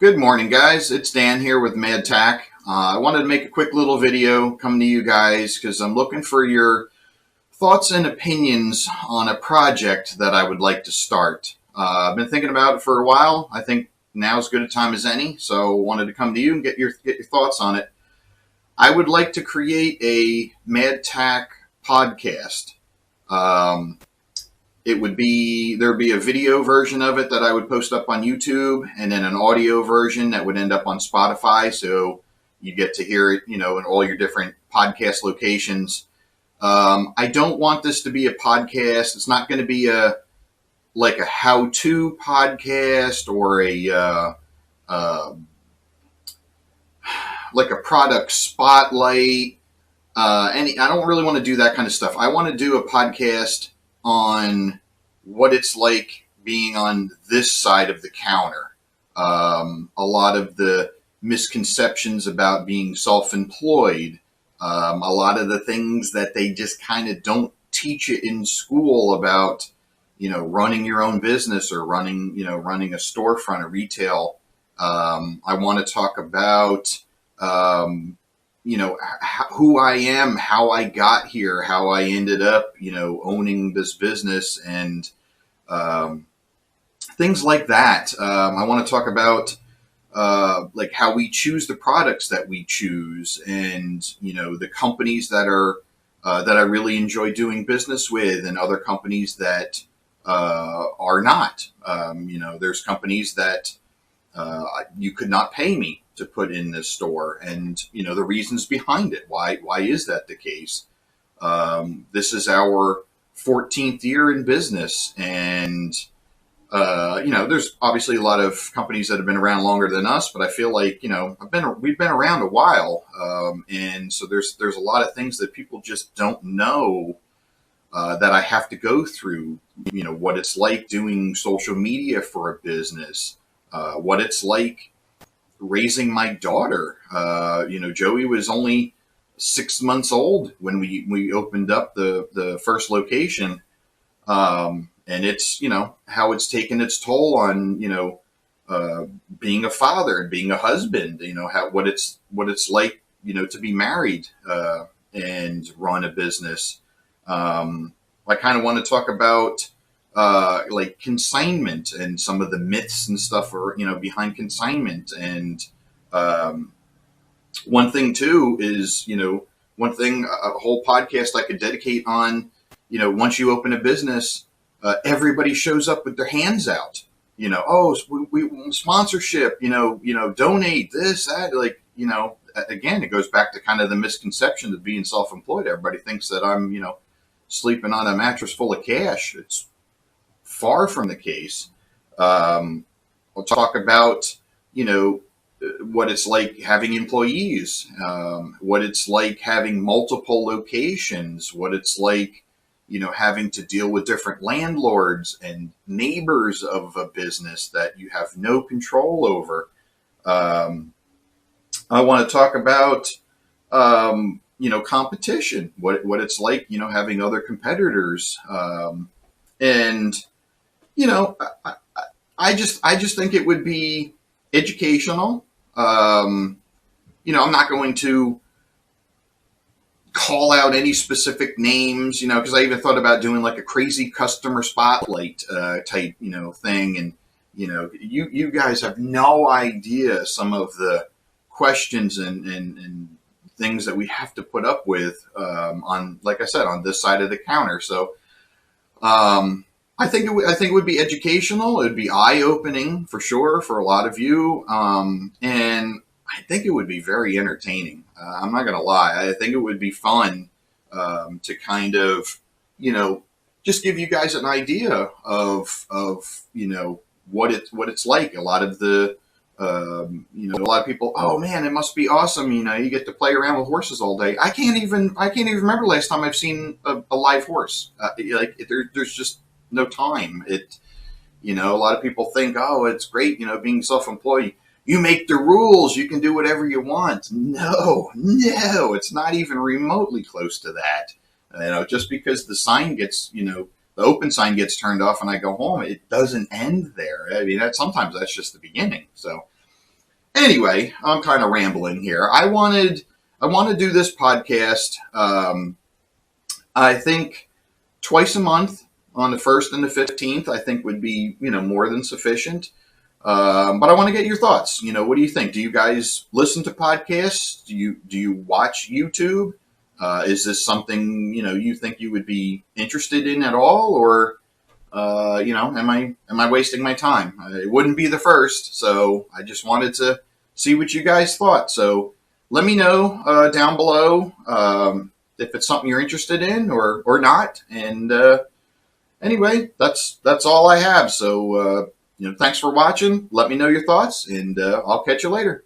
Good morning, guys. It's Dan here with MadTac. I wanted to make a quick little video come to you guys because I'm looking for your thoughts and opinions on a project that I would like to start. I've been thinking about it for a while. I think now's as good a time as any, so wanted to come to you and get your thoughts on it. I would like to create a MadTac podcast. There'd be a video version of it that I would post up on YouTube, and then an audio version that would end up on Spotify. So you get to hear it, in all your different podcast locations. I don't want this to be a podcast. It's not going to be a how-to podcast or like a product spotlight. I don't really want to do that kind of stuff. I want to do a podcast on what it's like being on this side of the counter. A lot of the misconceptions about being self-employed, a lot of the things that they just kind of don't teach you in school about, running your own business or running a storefront, a retail. I want to talk about, who I am, how I got here, how I ended up, owning this business and things like that. I want to talk about how we choose the products that we choose and, the companies that I really enjoy doing business with and other companies that are not. There's companies that you could not pay me to put in this store, and the reasons behind it. Why is that the case? This is our 14th year in business, and there's obviously a lot of companies that have been around longer than us, but I feel like we've been around a while, and so there's a lot of things that people just don't know that I have to go through. What it's like doing social media for a business, what it's like raising my daughter. Joey was only 6 months old when we opened up the first location. And it's, how it's taken its toll on, being a father and being a husband, what it's like, to be married, and run a business. I kind of want to talk about, consignment and some of the myths and stuff behind consignment. And one thing too is, a whole podcast I could dedicate on, once you open a business, everybody shows up with their hands out, we sponsorship, donate this, that, again, it goes back to kind of the misconception of being self-employed. Everybody thinks that I'm, sleeping on a mattress full of cash. It's far from the case. We'll talk about, what it's like having employees, what it's like having multiple locations, what it's like, having to deal with different landlords and neighbors of a business that you have no control over. I want to talk about, competition, what it's like, having other competitors. And, I just think it would be educational. I'm not going to call out any specific names, because I even thought about doing like a crazy customer spotlight type, thing. And, you guys have no idea some of the questions and things that we have to put up with on, like I said, on this side of the counter. So I think it would be educational. It would be eye-opening for sure for a lot of you, and I think it would be very entertaining. I'm not going to lie. I think it would be fun to kind of, just give you guys an idea of what it's like. A lot of the a lot of people, oh man, it must be awesome. You get to play around with horses all day. I can't even remember last time I've seen a live horse. There's just no time. A lot of people think, oh, it's great, being self-employed. You make the rules. You can do whatever you want. No, it's not even remotely close to that. Just because the sign gets, the open sign gets turned off and I go home, it doesn't end there. I mean, sometimes that's just the beginning. So Anyway, I'm kind of rambling here. I want to do this podcast. I think twice a month on the 1st and the 15th. I think would be more than sufficient. But I want to get your thoughts. What do you think? Do you guys listen to podcasts? Do you watch YouTube? Is this something you think you would be interested in at all, or am I wasting my time? It wouldn't be the first, so I just wanted to see what you guys thought. So let me know down below if it's something you're interested in or not. And anyway, that's all I have. So thanks for watching. Let me know your thoughts, and I'll catch you later.